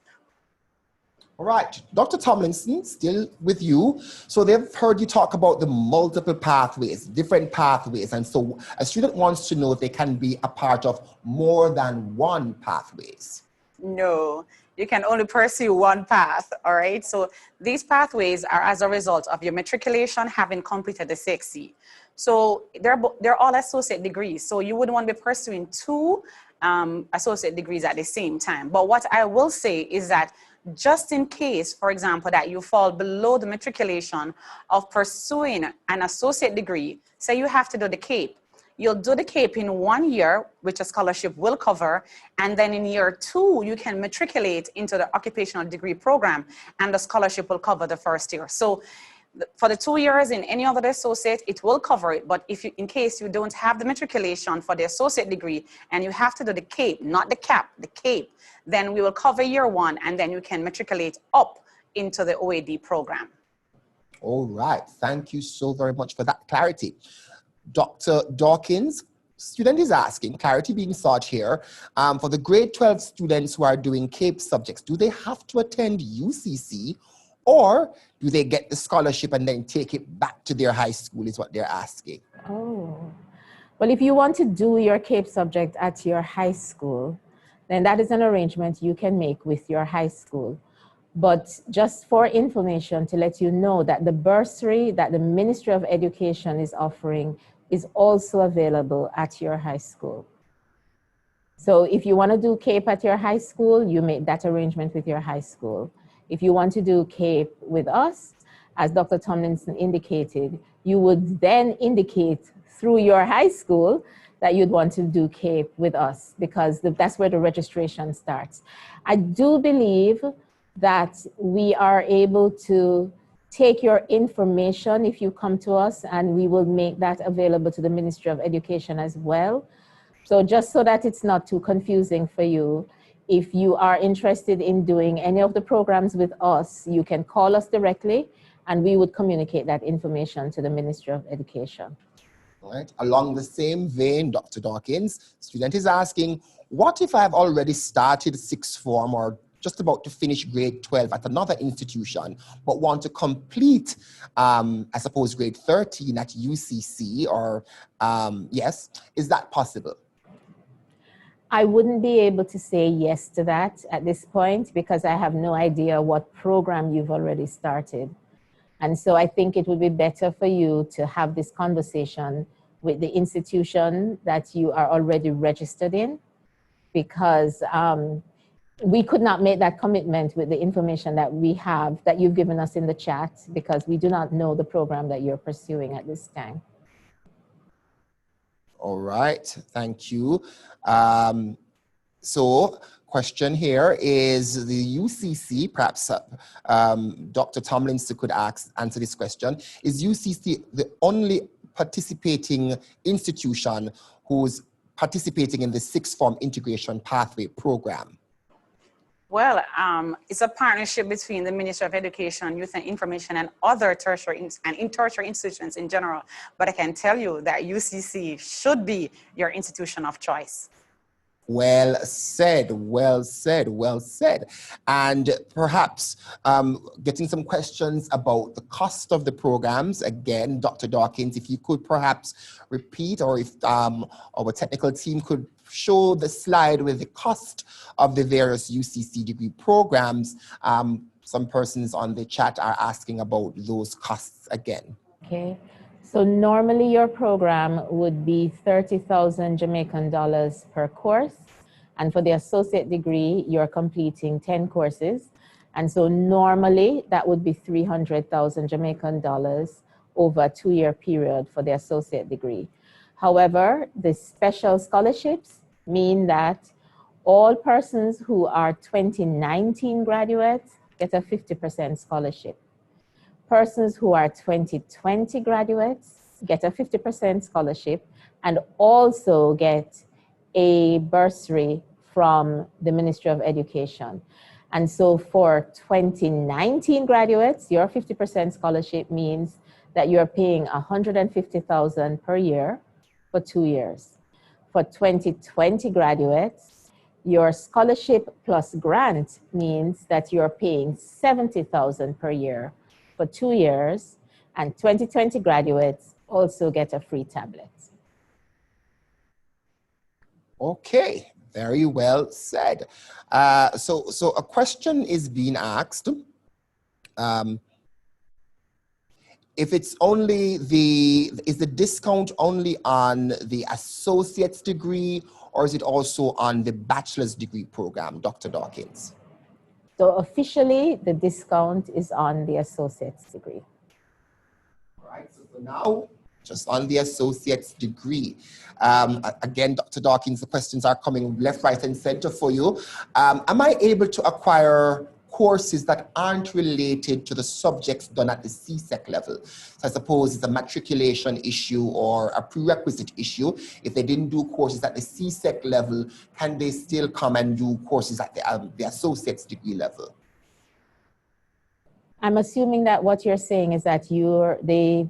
All right, Dr. Tomlinson, still with you. So they've heard you talk about the multiple pathways, different pathways. And so a student wants to know if they can be a part of more than one pathways. No, you can only pursue one path, all right? So these pathways are as a result of your matriculation having completed the 6C. So they're all associate degrees. So you wouldn't want to be pursuing two associate degrees at the same time. But what I will say is that just in case, for example, that you fall below the matriculation of pursuing an associate degree, say you have to do the CAPE. You'll do the CAPE in 1 year, which a scholarship will cover, and then in year two, you can matriculate into the Occupational Degree Program, and the scholarship will cover the first year. So for the 2 years in any other associate, it will cover it. But if you, in case you don't have the matriculation for the associate degree and you have to do the CAPE, not the CAP, the CAPE, then we will cover year one and then you can matriculate up into the OAD program. All right. Thank you so very much for that clarity. Dr. Dawkins, student is asking, clarity being sought here, for the grade 12 students who are doing CAPE subjects, do they have to attend UCC or do they get the scholarship and then take it back to their high school is what they're asking? Oh, well, if you want to do your CAPE subject at your high school, then that is an arrangement you can make with your high school. But just for information to let you know that the bursary that the Ministry of Education is offering is also available at your high school. So if you want to do CAPE at your high school, you make that arrangement with your high school. If you want to do CAPE with us, as Dr. Tomlinson indicated, you would then indicate through your high school that you'd want to do CAPE with us because that's where the registration starts. I do believe that we are able to take your information if you come to us, and we will make that available to the Ministry of Education as well. So just so that it's not too confusing for you, if you are interested in doing any of the programs with us, you can call us directly and we would communicate that information to the Ministry of Education. All right. Along the same vein, Dr. Dawkins, student is asking, what if I've already started sixth form or just about to finish grade 12 at another institution, but want to complete, I suppose, grade 13 at UCC or, yes, is that possible? I wouldn't be able to say yes to that at this point because I have no idea what program you've already started. And so I think it would be better for you to have this conversation with the institution that you are already registered in, because we could not make that commitment with the information that we have, that you've given us in the chat, because we do not know the program that you're pursuing at this time. All right, thank you. So question here is the UCC, perhaps Dr. Tomlinson could answer this question. Is UCC the only participating institution who's participating in the sixth form integration pathway program? Well, it's a partnership between the Ministry of Education, Youth and Information and other tertiary and tertiary institutions in general. But I can tell you that UCC should be your institution of choice. Well said, well said, well said. And perhaps getting some questions about the cost of the programs. Again, Dr. Dawkins, if you could perhaps repeat, or if our technical team could show the slide with the cost of the various UCC degree programs. Some persons on the chat are asking about those costs again. Okay. So normally your program would be 30,000 Jamaican dollars per course. And for the associate degree, you're completing 10 courses. And so normally that would be 300,000 Jamaican dollars over a 2-year period for the associate degree. However, the special scholarships mean that all persons who are 2019 graduates get a 50% scholarship. Persons who are 2020 graduates get a 50% scholarship and also get a bursary from the Ministry of Education. And so for 2019 graduates, your 50% scholarship means that you're paying $150,000 per year for 2 years. For 2020 graduates, your scholarship plus grant means that you're paying $70,000 per year for 2 years, and 2020 graduates also get a free tablet. Okay, very well said. So a question is being asked. If it's only is the discount only on the associate's degree, or is it also on the bachelor's degree program, Dr. Dawkins? So officially, the discount is on the associate's degree. All right, so for now, just on the associate's degree. Again, Dr. Dawkins, the questions are coming left, right, and center for you. Am I able to acquire courses that aren't related to the subjects done at the CSEC level? So I suppose it's a matriculation issue or a prerequisite issue. If they didn't do courses at the CSEC level, can they still come and do courses at the associate's degree level? I'm assuming that what you're saying is that the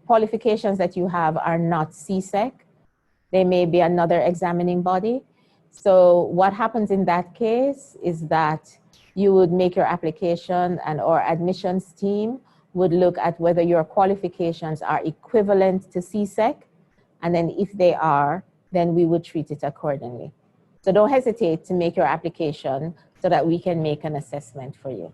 qualifications that you have are not CSEC. They may be another examining body. So what happens in that case is that you would make your application, and our admissions team would look at whether your qualifications are equivalent to CSEC. And then if they are, then we would treat it accordingly. So don't hesitate to make your application so that we can make an assessment for you.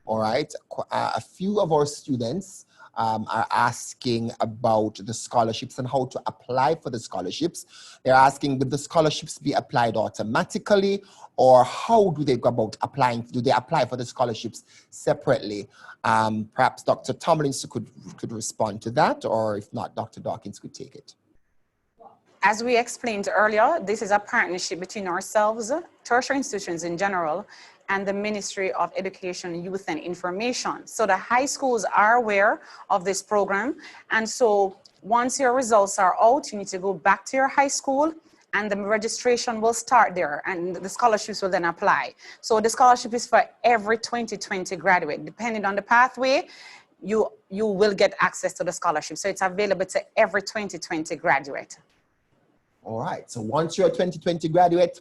All right, a few of our students are asking about the scholarships and how to apply for the scholarships. They're asking, would the scholarships be applied automatically, or how do they go about applying? Do they apply for the scholarships separately? Perhaps Dr. Tomlinson could respond to that, or if not, Dr. Dawkins could take it. As we explained earlier, this is a partnership between ourselves, tertiary institutions in general, and the Ministry of Education, Youth and Information. So the high schools are aware of this program. And so once your results are out, you need to go back to your high school and the registration will start there and the scholarships will then apply. So the scholarship is for every 2020 graduate. Depending on the pathway, you will get access to the scholarship. So it's available to every 2020 graduate. All right, so once you're a 2020 graduate,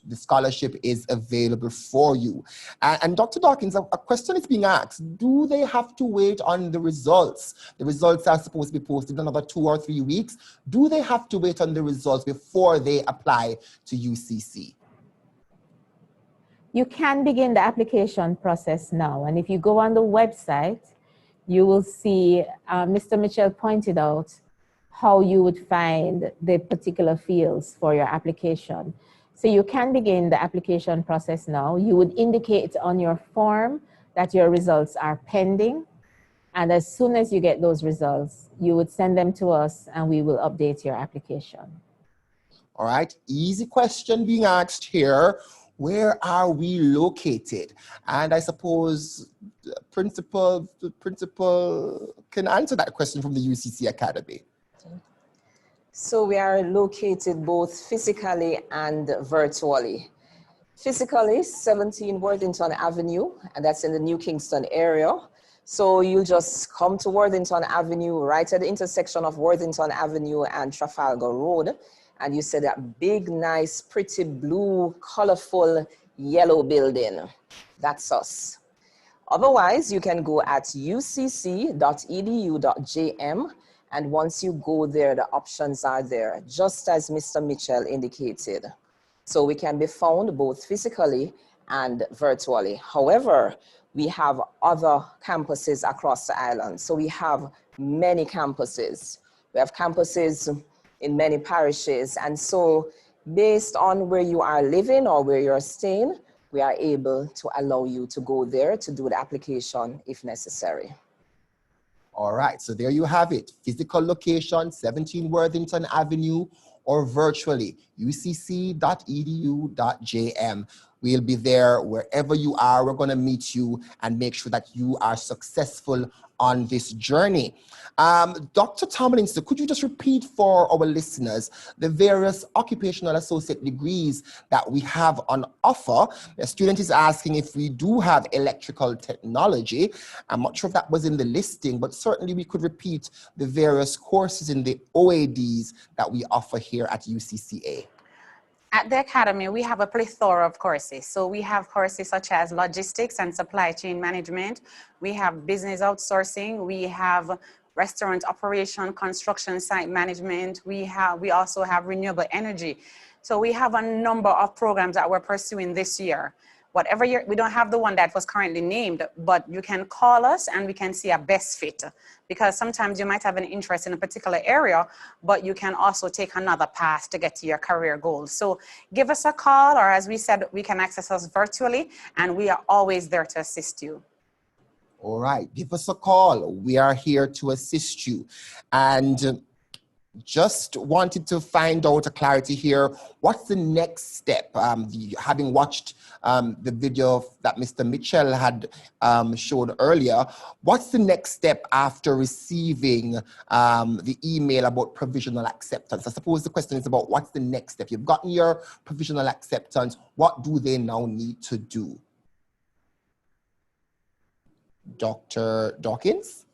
the scholarship is available for you. And Dr. Dawkins, a question is being asked. Do they have to wait on the results? The results are supposed to be posted in another 2 or 3 weeks. Do they have to wait on the results before they apply to UCC? You can begin the application process now. And if you go on the website, you will see Mr. Mitchell pointed out how you would find the particular fields for your application. So you can begin the application process now. You would indicate on your form that your results are pending. And as soon as you get those results, you would send them to us and we will update your application. All right, easy question being asked here. Where are we located? And I suppose the principal can answer that question from the Ucc Academy. So we are located both physically and virtually. Physically, 17 Worthington Avenue, and that's in the New Kingston area. So you just come to Worthington Avenue, right at the intersection of Worthington Avenue and Trafalgar Road, and you see that big, nice, pretty blue, colorful, yellow building. That's us. Otherwise, you can go at ucc.edu.jm. And once you go there, the options are there, just as Mr. Mitchell indicated. So we can be found both physically and virtually. However, we have other campuses across the island. So we have many campuses. We have campuses in many parishes. And so based on where you are living or where you're staying, we are able to allow you to go there to do the application if necessary. All right, so there you have it. Physical location, 17 Worthington Avenue, or virtually, ucc.edu.jm. We'll be there wherever you are. We're going to meet you and make sure that you are successful on this journey. Dr. Tomlinson, could you just repeat for our listeners the various occupational associate degrees that we have on offer? The student is asking if we do have electrical technology. I'm not sure if that was in the listing, but certainly we could repeat the various courses in the OADs that we offer here at UCCA. At the Academy, we have a plethora of courses. So we have courses such as logistics and supply chain management. We have business outsourcing. We have restaurant operation, construction site management. We also have renewable energy. So we have a number of programs that we're pursuing this year. Whatever year, we don't have the one that was currently named, but you can call us and we can see a best fit, because sometimes you might have an interest in a particular area, but you can also take another path to get to your career goals. So give us a call, or as we said, we can access us virtually, and we are always there to assist you. All right, give us a call. We are here to assist you. And just wanted to find out a clarity here. What's the next step? Having watched the video that Mr. Mitchell had showed earlier, what's the next step after receiving the email about provisional acceptance? I suppose the question is about what's the next step? You've gotten your provisional acceptance. What do they now need to do? Dr. Dawkins?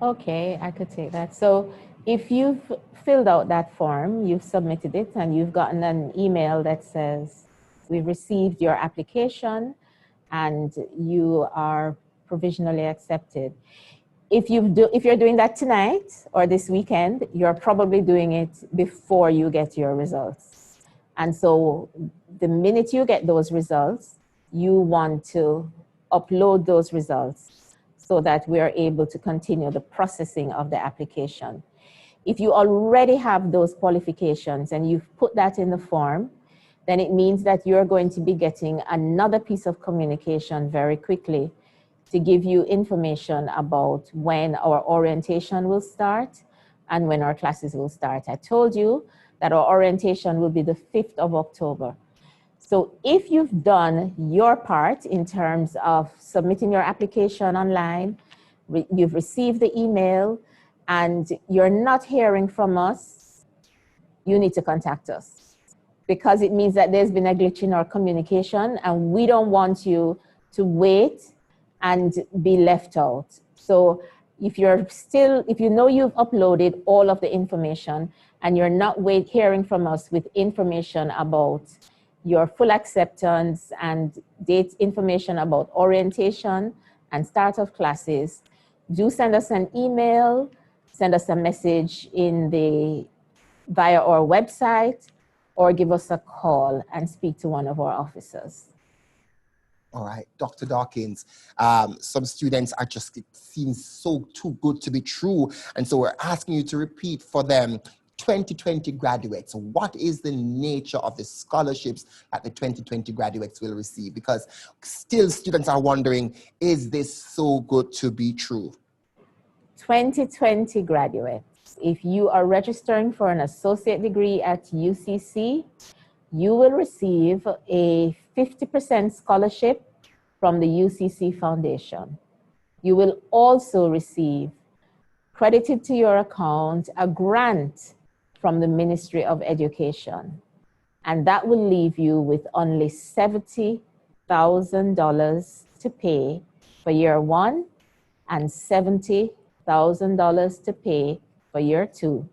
Okay, I could take that. So if you've filled out that form, you've submitted it, and you've gotten an email that says, we've received your application and you are provisionally accepted. If you're doing that tonight or this weekend, you're probably doing it before you get your results. And so the minute you get those results, you want to upload those results so that we are able to continue the processing of the application. If you already have those qualifications and you've put that in the form, then it means that you're going to be getting another piece of communication very quickly to give you information about when our orientation will start and when our classes will start. I told you that our orientation will be the 5th of October. So if you've done your part in terms of submitting your application online, you've received the email, and you're not hearing from us, you need to contact us, because it means that there's been a glitch in our communication, and we don't want you to wait and be left out. So if you know you've uploaded all of the information and you're not hearing from us with information about your full acceptance and date information about orientation and start of classes, do send us an email, send us a message via our website, or give us a call and speak to one of our officers. All right, Dr. Dawkins, some students are just, it seems so too good to be true. And so we're asking you to repeat for them, 2020 graduates, what is the nature of the scholarships that the 2020 graduates will receive? Because still students are wondering, is this so good to be true? 2020 graduates, if you are registering for an associate degree at UCC, you will receive a 50% scholarship from the UCC Foundation. You will also receive, credited to your account, a grant from the Ministry of Education. And that will leave you with only $70,000 to pay for year 1 and $70,000 to pay for year 2.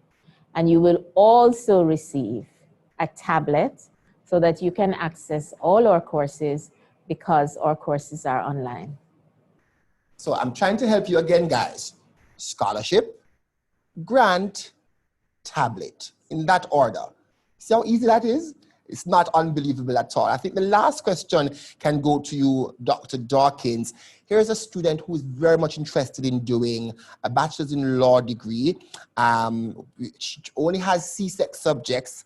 And you will also receive a tablet so that you can access all our courses, because our courses are online. So I'm trying to help you again, guys. Scholarship, grant, tablet, in that order. See how easy that is? It's not unbelievable at all. I think the last question can go to you, Dr. Dawkins. Here's a student who is very much interested in doing a bachelor's in law degree. She only has C-Sec subjects.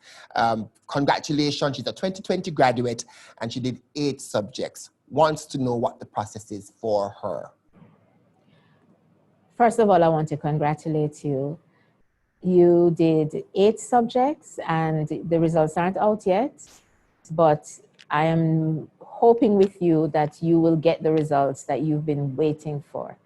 Congratulations, she's a 2020 graduate and she did 8 subjects. Wants to know what the process is for her. First of all, I want to congratulate you. You did 8 subjects and the results aren't out yet, but I am hoping with you that you will get the results that you've been waiting for.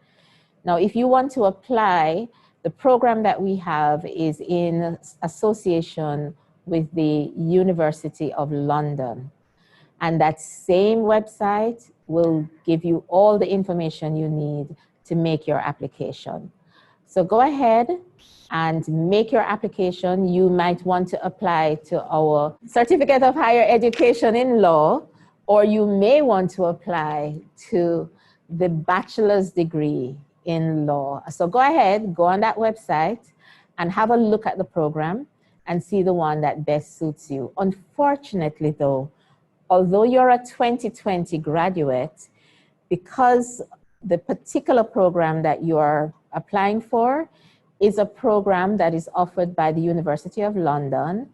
Now, if you want to apply, the program that we have is in association with the University of London. And that same website will give you all the information you need to make your application. So go ahead and make your application. You might want to apply to our Certificate of Higher Education in Law, or you may want to apply to the bachelor's degree in law. So go ahead, go on that website and have a look at the program and see the one that best suits you. Unfortunately though, although you're a 2020 graduate, because the particular program that you are applying for is a program that is offered by the University of London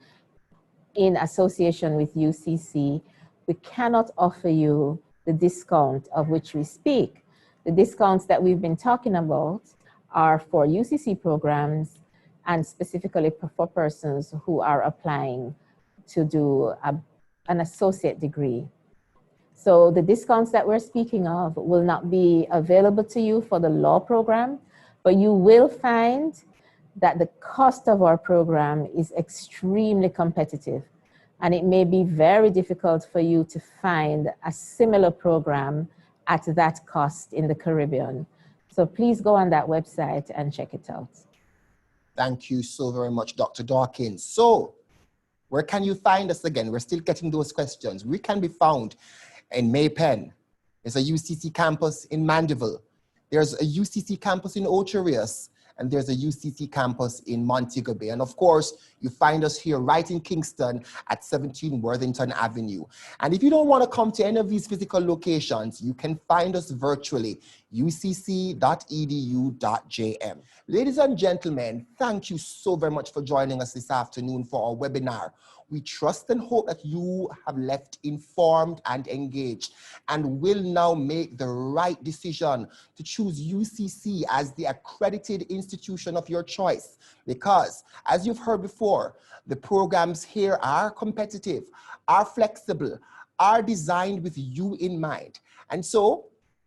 in association with UCC, we cannot offer you the discount of which we speak. The discounts that we've been talking about are for UCC programs and specifically for persons who are applying to do an associate degree. So the discounts that we're speaking of will not be available to you for the law program, but you will find that the cost of our program is extremely competitive. And it may be very difficult for you to find a similar program at that cost in the Caribbean. So please go on that website and check it out. Thank you so very much, Dr. Dawkins. So where can you find us again? We're still getting those questions. We can be found in Maypen. There's a UCC campus in Mandeville. There's a UCC campus in Ocho Rios, and there's a UCC campus in Montego Bay. And of course, you find us here right in Kingston at 17 Worthington Avenue. And if you don't want to come to any of these physical locations, you can find us virtually, ucc.edu.jm. Ladies and gentlemen, thank you so very much for joining us this afternoon for our webinar. We trust and hope that you have left informed and engaged and will now make the right decision to choose UCC as the accredited institution of your choice. Because, as you've heard before, the programs here are competitive, are flexible, are designed with you in mind. And so,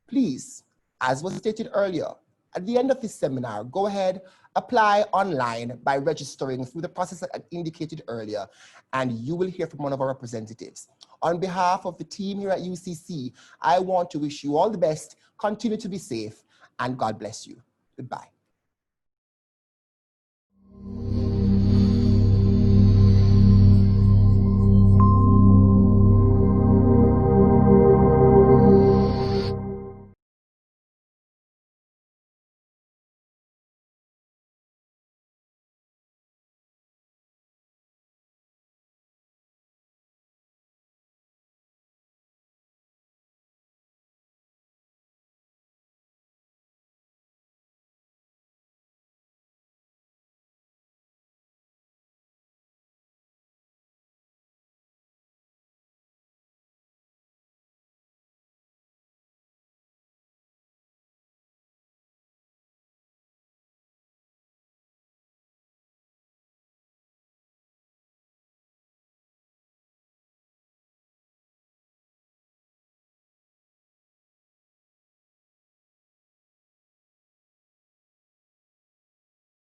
please, as was stated earlier, at the end of this seminar, go ahead, apply online by registering through the process that I indicated earlier, and you will hear from one of our representatives. On behalf of the team here at UCC, I want to wish you all the best, continue to be safe, and God bless you. Goodbye.